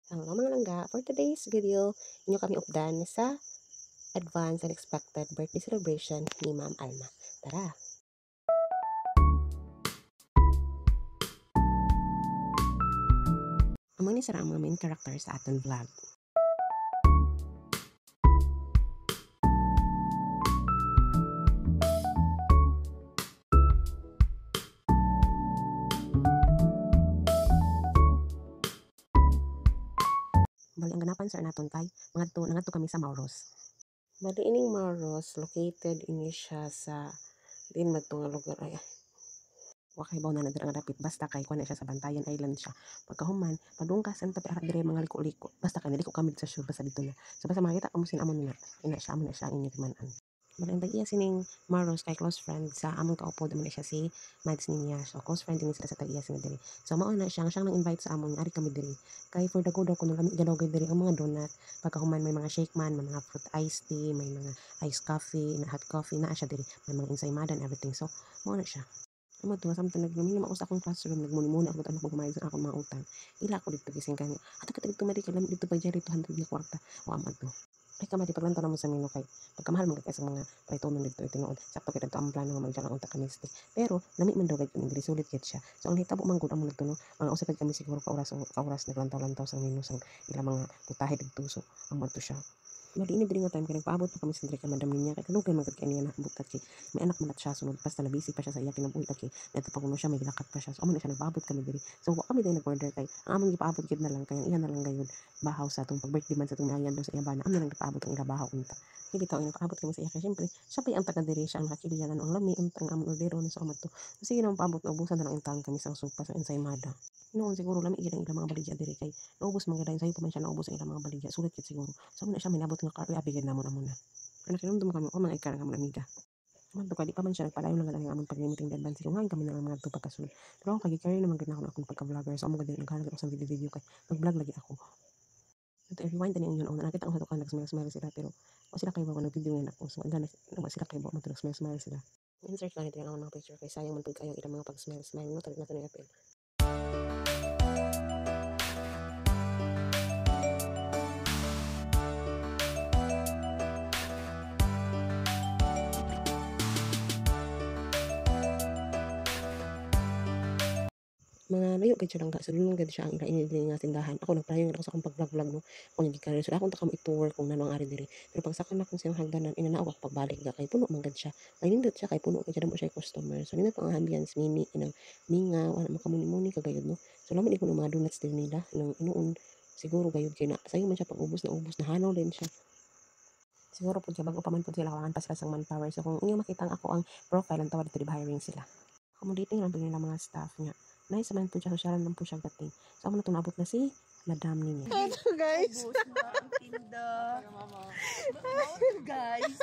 Hello mga langga, for today's video, inyo kami updan sa advance and expected birthday celebration ni Ma'am Alma. Tara! Amang ni sara ang mga main character sa aton vlog. Bali ang ganapan sa naton kay nangadto kami sa Mauros. Bali ining Mauros located ini siya sa din nga lugar ay wakay baw na nadira nga dapit basta kay kuan na siya sa Bantayan Island siya. Pagkahuman padungkas ang tabi ara dire mga liko-liko. Basta kay dili ko kami sa sure basta dito na. So basta makita kamo sin amon na ina siya amon na siya inyo timan-an. Maganda iya sining Maros kay close friend sa amon kaupod man siya si Mads niya. So close friend din sila sa tag-iya sila diri. So mao na siyang nang invite sa amon ari kami diri. Kay for the good ako nung kami ganaw diri ang mga donut. Pagkahuman may mga shake man, may mga fruit iced tea, may mga iced coffee, na hot coffee na siya diri. May mga ensaymada and everything. So mao na siya. Amo to samtang nagminum ako sa akong classroom nagmuni-muni ako ano pagmayad sa akong mga utang. Ila ko dito gising kanya. Ato ka dito mari kay dito pa jari 200 na kwarta. Wa man to. Ay kamadi paglantaw na mo sa menu kay pagkamahal mo kay sa mga pritonon dito tinuod. Sakto kay dito ang plano nga magjalang unta kami steak. Pero lami man daw gid diri sulit gid siya. So ang hitabo man gud amo nagtuno. Mga usab kami siguro ka oras naglantaw-lantaw sa menu sang ila mga putahe dito so amo to siya. Maliinid rin nga time kaya nagpaabot pa kami sa kay madam niya kay kalugan man gud kay niya na butat kay may anak man at siya sunod basta na busy pa siya sa iya kinabuhi kay neto pa kuno siya may gilakat pa siya so amo na siya nagpaabot kami diri so wa kami din nag-order kay ang among gipaabot gid na lang kay ang iya na lang gayud bahaw sa atong pag-birthday man sa atong miayan daw sa iya bana amo lang gipaabot ang ila bahaw unta kay bitaw ina paabot kami sa iya kay syempre siya pa ang taga diri siya ang nakakilian ang lami untang among ordero ni so amo to so, sige na paabot ubusan na lang intang kami sa supa sa ensaymada noon siguro lami gid ang ilang mga baligya diri kay naubos man gid sayo pa man siya naubos ang ilang mga baligya sulit gid siguro so amo na siya minabot nga car abi gid namon amo na kana kinumdum kami o man ay karang among amiga man to kay di pa man siya nagpadayon lang ang among pag-limiting deadline siguro ngayon kami na lang mga to pagkasunod pero ako kay na man gid ako akong pagka-vlogger so amo gid naghanap ako sa video kay mag-vlog lagi ako ito rewind tani yun una nakita ko sa tukan nag-smile sila pero wa sila kay bawa nag video ngayon ako so andana wa sila kay bawa man nag-smile sila insert lang nito ang mga picture kay sayang man pud kayo ilang mga pag-smile no talit na to ni apel. Mga layo gid siya langga sulong gid siya ang ila ini nga tindahan ako nagpadayon ako sa akong pag-vlog no ako nagikaroon so akong takam i-tour kung nanong ari diri pero pag sakon akong siyang hagdanan inanaaw ako pagbalik ga kay puno man gid siya ay nindot siya kay puno kay mo siya customer so nindot ang ambience mini inang minga wala makamuni-muni kagayod no so laman di ko mga donuts din nila inang inuon siguro gayud kay na sayo man siya pag ubos na hanaw din siya siguro pud bago pa man pud sila kawangan pa sila sang manpower so kung inyo makita ako ang profile ang tawad dito di hiring sila accommodating lang pud nila mga staff niya nice man po siya, sosyalan lang po siya dating. So, ako na tumabot na si madam niya. Ito guys. Ang tinda. Guys.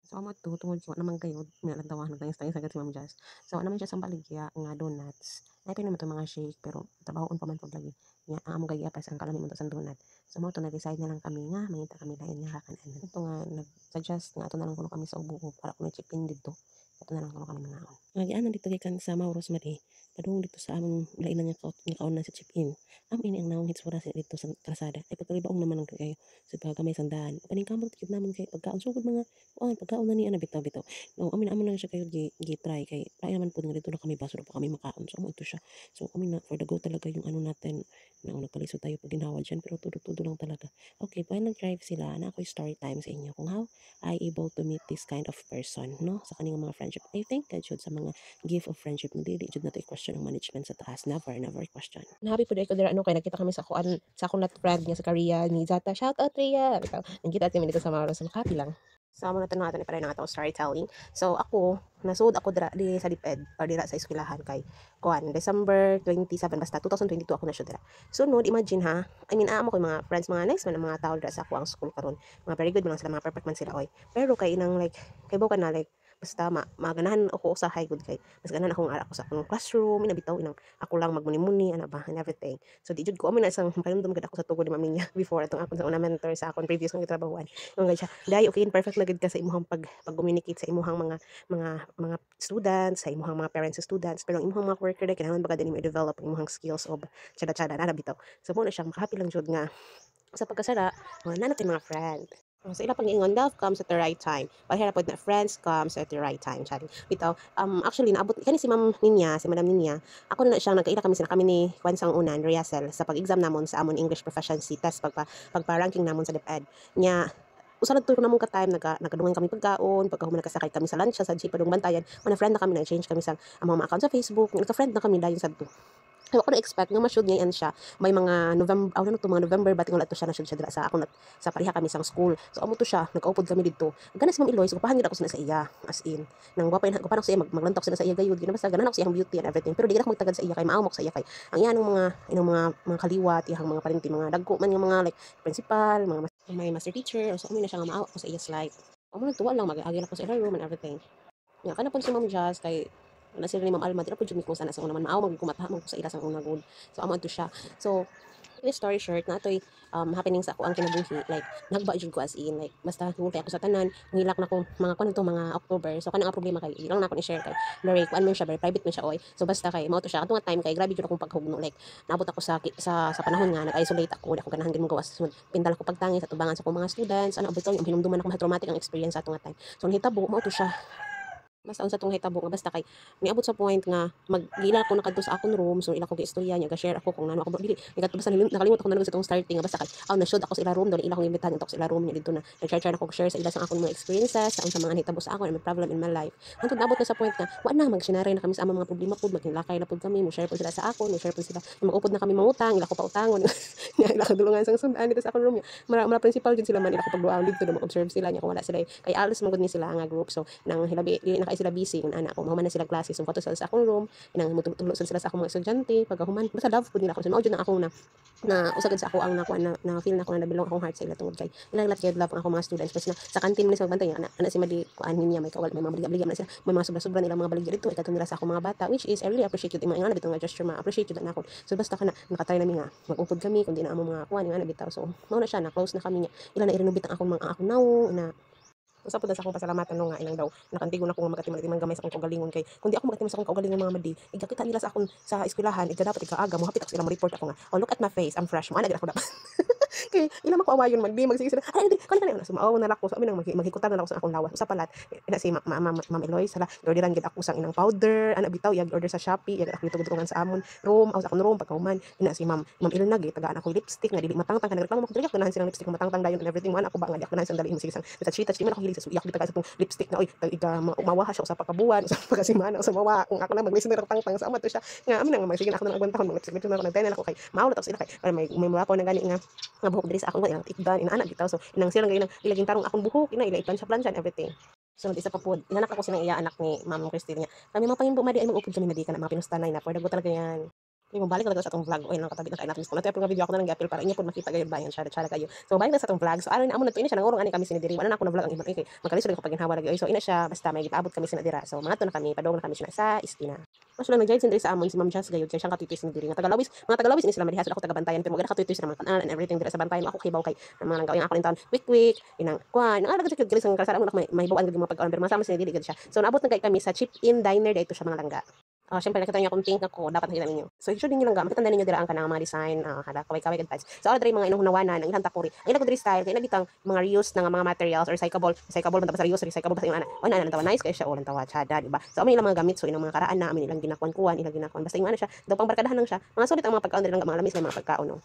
So, amo to, tungod ko naman kayo, may alantawa, nagtangis-tangis agad si Ma'am Jazz. So, naman siya sa baligya, nga donuts. Ay, naman ito mga shake, pero trabahoon pa man po lagi. Nga, ang among gagiapas, ang kalami mo to sa donut. So, mo to, nag-decide na lang kami nga, mangita kami lain nga kanan. Ito nga, nag-suggest nga, ito na lang kuno kami sa ubuo, para kung chip-in dito. Ito na lang kuno kami mga naon. Nagyan dito gikan sa Mauros Mari. Padung dito sa among lainan nga kaon na sa chip-in. Ini ang naong hitsura sa dito sa kalsada. Ay pagkalibaong naman ang kayo. So pagkamay sandaan. Paning kamot kit naman kay pagkaon sugod mga pagkaon na ni ana bitaw-bitaw. No, amin lang siya kayo gi-try kay try naman pud nga dito na kami baso pa kami makaon. So amo ito siya. So kami na for the go talaga yung ano natin na nagpaliso tayo pag ginawa dyan pero tudo-tudo lang talaga. Okay, pag nag-drive sila na ako'y story time sa inyo kung how I able to meet this kind of person no sa kaning mga friendship. I think that should sa mga gift of friendship na dili jud nato i-question ang management sa taas never question. Happy po ko dira ano kay nakita kami sa kuan sa akong friend niya sa Korea ni Zata shout out Ria bitaw nangita kami dito sa Mauros so happy lang sa amo na tanong natin para na ato storytelling so ako nasud ako dira di sa DepEd or dira sa eskwelahan kay kuan December 27 basta 2022 ako na siya dira sunod imagine ha I mean amo ko mga friends mga nice man mga tao dira sa ako ang school karon mga very good man sila mga perfect man sila oy pero kay inang like kay bukan na like basta maganahan ako sa high good kay mas ganahan akong ara ko sa akong classroom inabitaw inang ako lang magmuni-muni ana ba and everything. So di jud ko amo na isang pakiramdam gid ako sa tugod ni mami niya before atong akon sa una mentor sa akon previous nga gitrabahuan. Yung siya, "Day okay perfect na gid ka sa imong pag-communicate sa imong mga students, sa imong mga parents sa students, pero ang imong mga worker day kinahanglan ba nimo i-develop ang imong skills of tsada-tsada ana bitaw." So mo na siya makahappy lang jud nga sa pagkasara, na natin mga friend. Sa ila pag-ingon, love comes at the right time. Pahira pod na friends comes at the right time. Chari. Bitaw, actually naabot kani si Ma'am Ninya, si Madam Ninya. Ako na siyang nagkaila kami ni Juan sang unan, Riasel sa pag-exam namon sa amon English proficiency test pagpa-ranking namon sa DepEd. Nya usa lang namon ka time nagadungan kami pagkaon, pagkahuman nagkasakay kami sa lunch sa jeep padung bantayan. Mana friend na kami na-change kami sa among mga account sa Facebook, nagka-friend na kami dayon sa to. So, ako na-expect nga ma-shoot ngayon siya. May mga November, mga November, bating wala to siya na-shoot siya dila sa ako sa pareha kami sang school. So, amo to siya, nagkaupod kami dito. Ganas Ma'am Eloy, so kapahangin ako sa iya, as in. Nang guwapan ako sa iya, maglantok sila sa iya gayud. Ginabasta, ganan ako sa iyang beauty and everything. Pero di ako magtagad sa iya, kay maamok sa iya, kay ang iyan mga kaliwat, iyang mga parinti, mga dagko man yung mga like, principal, may master teacher. So, amin na siya nga maawak ko sa iya slide. Amo nang tuwa lang, mag-agi ako sa iya room and everything. Nga, kanapon si Ma'am Jazz, kay wala sila ni Ma'am Alma, dira po dyan kung sana sa una man maaw, magkumatha mo sa ila sa una good. So, amo to siya. So, story short, na ito'y happening sa ako ang kinabuhi. Like, nagba jud ko as in. Like, basta ngulay ako sa tanan, ngilak na ko mga kuno to mga October. So, kanang problema kay, ilang na ako ni share kay, Lore, kuan man siya, very private man siya, oy. So, basta kay, mao to siya. Atong time kay, grabe jud akong paghugno. Like, naabot ako sa panahon nga, nag-isolate ako, di ako ganahan gid mo gawas. Pintal ako pagtangi sa tubangan sa akong mga students, ano, abot ko, yung hinumduman ako, traumatic ang experience sa atong time. So, nahitabo, mao to siya. Basta unsa tong hitabo nga basta kay niabot sa point nga magila ko nakadto sa akong room, so ila ko giistorya niya ga-share ako kung nano ako dili nigadto basta nakalimot ako na sa tong starting nga basta kay na shoot ako sa ila room dili ila ko imbitahan to sa ila room niya dito na nag-share ako share sa ila sa akong mga experiences sa unsa mga hitabo sa ako may problem in my life hangtod nabot na sa point nga wa na mag-scenario na kami sa among mga problema pud maghilakay na pud kami mo share pud sila sa ako mo share pud sila mag-upod na kami mangutang ila ko pa utangon ila ko dulungan sang sudan dito sa akong room niya mara principal din sila man ila ko pagduaw dito na mag-observe sila niya kung wala sila kay alis man gud ni sila nga group so nang hilabi dili na kay sila busy kun ana ako mahuman na sila klase so kato sa akong room inang mutulog sila sa akong mga estudyante pagkahuman basta love pud nila ako so mao jud na ako na usagad sa ako ang nakuha na feel na ako na nabilong akong heart sa ila tungod kay ilang lat kay love ang akong mga students kasi sa kantin man sa magbantay ana si madi kuan niya may kawal may mga baligya na sila may mga sobra-sobra nilang mga baligya dito ikato nila sa akong mga bata which is I really appreciate it imong ana bitong gesture ma appreciate jud na ako so basta kana nakatry nami nga mag-upod kami kun di na amo mga kuan nga ana bitaw so mao na siya na close na kami niya ila na i-renovate ang akong nawo na usa pud sa akong pasalamatan no nga ilang daw nakantigon ako nga magatiman gamay sa akong kaugalingon kay kun di ako magatiman sa akong kaugalingon mga madi igakita nila sa akong sa eskwelahan dapat ikaaga mo hapit ako sila mo report ako nga oh look at my face I'm fresh mo ana gid ako dapat kay ila man ko awayon magdi magsige sila ay di kana na sumaaw na ako so amin nang maghikutan na ako sa akong lawas usa palat ina si Ma'am Eloy sala orderan gid ako sang inang powder ana bitaw yag order sa Shopee yag ako tugtugan sa amon room aw sa akong room pagkahuman ina si Ma'am Ilna gid tagaan ako lipstick nga dili matangtang kana reklamo ko dili ako ganahan silang lipstick matangtang dayon and everything man ako ba nga di ako ganahan sang dali mo sige sang touch di man ako hilig sa suyak dito sa tong lipstick na oy umawa siya sa pagkabuwan sa pagkasimana sa mawa kung ako na mag-listener tangtang sa amat to siya nga amin nang magsige ako nang agbantahon mag lipstick na ako nagtanan ako kay maulat ako sila kay may mulapaw na gani nga buhok diri sa akong ilang tikdan inaanak bitaw so inang silang gayang ilaging tarong akong buhok ina ila iplansya everything so isa pa pod inanak ako silang iya anak ni Ma'am Christine niya kami mapangimbo madi ay mag-upod kami na di ka na mga pinustanay na pwede go talaga yan May balik talaga sa atong vlog. Oy, lang katabi na kay natin ko. Nato yung video ako na lang gi-appeal para inyo pud makita kayo bayan share kayo. So balik na sa atong vlog. So ano na amo na to ini siya nangurong ani kami sinidiri. Ano na ako na vlog ang ibang kay. Magkalisod ko pag ginhawa lagi. Oy, so ina siya basta may gipaabot kami sinadira. So mga to na kami padong na kami siya sa Istina. Mas lang nag-guide sin sa amon si Ma'am Jazz gayud kay siyang katuytoy sinidiri nga tagalawis. Mga tagalawis ini sila madihas ako taga-bantayan pero magara katuytoy sila mga kanan and everything dira sa bantayan ako kibaw kay mga nang gawing ako lintaon quick inang kuan ang alaga sa gilis ang kalsada mo may buwan gid mga pag-on pero masama sinidiri gid siya. So naabot na kay kami sa Chip In Diner dito sa mga langga. Siyempre nakita niyo akong pink ako, dapat nakita ninyo. So usually niyo lang ga, makita ninyo dira ang kanang mga design, hada kaway-kaway gud pads. So all diri mga inuhunawanan ang ilang takuri. Ang ilang diri style kay nabitang mga reuse nga mga materials or recyclable man tapos recyclable basta yung ana. O na tawa nice kay siya ulan tawa chada, di ba? So amin ilang mga gamit so ilang mga karaan na amin ilang ginakuan basta yung ana siya, daw pang barkadahan lang siya. Mga sulit ang mga pagkaon diri lang mga lamis lang mga pagkaon no.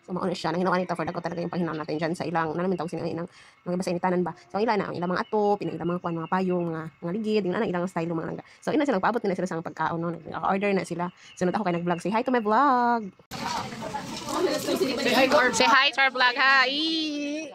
So mauna siya, nahinawa nito for dako talaga yung panghinaan natin dyan sa ilang, namin tawag sila ilang, mga basta initanan ba. So ilang na, ilang mga atop, ilang mga kuan, mga payong, mga ligid, yung ilang style, mga langga. So ina sila, paabot nila sila sa pagkaon, no? Nag-order na sila. Sunod ako kay nag-vlog. Say hi to my vlog! Say hi to our vlog, hi!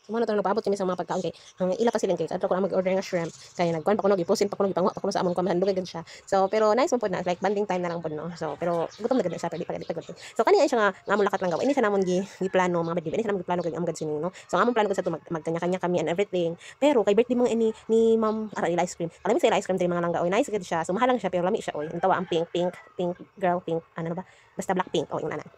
So mo na to nagpaabot kami sa mga pagkaon kay ang ila pa silang kay kadto ko na mag-order nga shrimp kay nagkuan pa ko gipusin pa ko gipangwa pa ko sa among kamahan dugay gid siya. So pero nice mo pud na like banding time na lang pud no. So pero gutom na gid siya pero di pa gud. So kani ay siya nga among lakat lang gawa. Ini siya namon giplano mga badib. Ini siya namon giplano kay among gad sini no. So among plano gud sa to magkanya-kanya kami and everything. Pero kay birthday mga ni Ma'am Aralil ice cream. Alam mo sa ice cream diri mga langga oy nice gid siya. So mahal lang siya pero lami siya oy. Ang tawa ang pink girl pink ano na ba? Basta black pink o yung ana.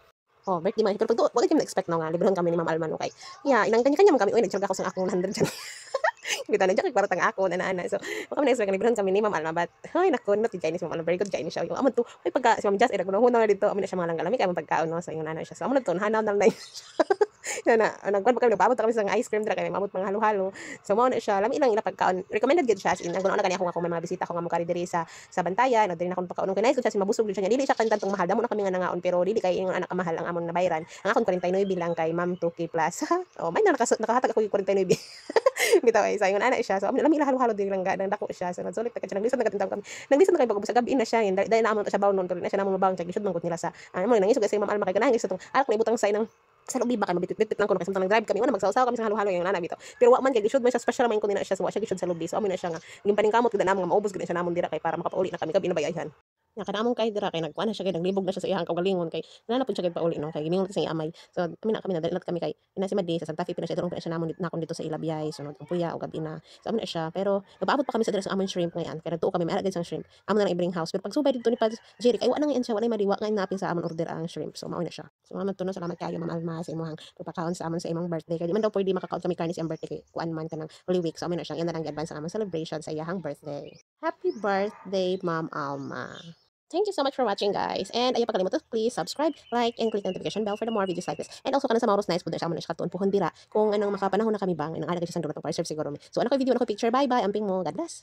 Oh, birthday man. Pero pag wag kami na-expect no nga, librehon kami ni Ma'am Alman no kay. Yeah, inang kanya-kanya man kami oy nagsurga ko sa akong 100 dyan. Kita na dyan, para tang ako na ana. So, wag kami na-expect librehon kami ni Ma'am Alma but ay naku, not Chinese Ma'am Alma, very good Chinese siya. Yung amon to, ay pagka si Ma'am Jazz era kuno na dito, amin na siya mga langgalami kay pagkaon no. So, yung ana siya. So, amon to, hanaw na lang na nagkuan pa kami nagpaabot kami sa ice cream dira kay mamot mga halo-halo. So mao na siya, lami ilang ila pagkaon. Recommended gid siya as in nagkuno na kani ako may mga bisita ako nga mo kari diri sa Bantayan, o diri na akong pagkaon kay nice gud siya si mabusog gid siya. Dili siya kantantong mahal, damo na kami nga nangaon pero dili kay yung anak mahal ang amon na bayaran. Ang akon 49 bilang kay Ma'am 2K plus. Oh, may na nakahatag ako yung 49. Bitaw ay sa yung ana siya. So lami ila halo-halo diri lang gadang dako siya. So nagsulit ka siya naglisod na katintang kami. Naglisod na kay pag sa gabi na siya. Dahil na amon siya bawon nun, na siya namon mabawon siya gisod man gud nila sa ano mo nangisog kasi Ma'am Alma kay ganahan gisod tong alak na ibutang sa inang sa lubi ba kay mabitit-bitit lang ko kasi samtang nag-drive kami una magsaw-saw kami sa halo-halo yung nana bitaw pero wa man kay gisud man siya special man ko nina siya so wa siya gisud sa lubi so amin na siya nga yung paningkamot gid namon nga maubos gid siya namon dira kay para makapauli na kami gabi na bayahan nga kanamon kay dira kay nagkuan na siya kay naglibog na siya sa iyang kaugalingon kay nana pud siya kay pauli no kay gimingon sa iyang amay so amin na kami nadalat kami kay ina si Madi sa Santa Fe pina siya siya namon nakon dito sa Ilabiyay sunod ang puya o gabi na so amin na siya pero napaabot pa kami sa dira sa amon shrimp ngayon kay nagtuo kami may ara gid sang shrimp amon na lang i-bring house pero pag subay dito ni pa Jerry kay wa na ngayon siya wala madiwa nga napin sa amon order ang shrimp so mao na siya so maman tuno salamat kayo Ma'am Alma sa imong pagpakaon sa amon sa imong birthday kay di man daw pwede makakaon kami karni sa iyang birthday kay kuan man kanang Holy Week so amin na siya yan na lang advance ang amon celebration sa iyang birthday. Happy birthday Ma'am Alma. Thank you so much for watching guys. And ayaw pagkalimutan, please subscribe, like, and click the notification bell for the more videos like this. And also kana sa Maros Nice po sa amon na siya katuon puhon dira kung anong makapanahon na kami bang nang alagay siya sa ndurot ng para serve siguro mi. So ano ko video ano ko picture bye bye amping mo. God bless.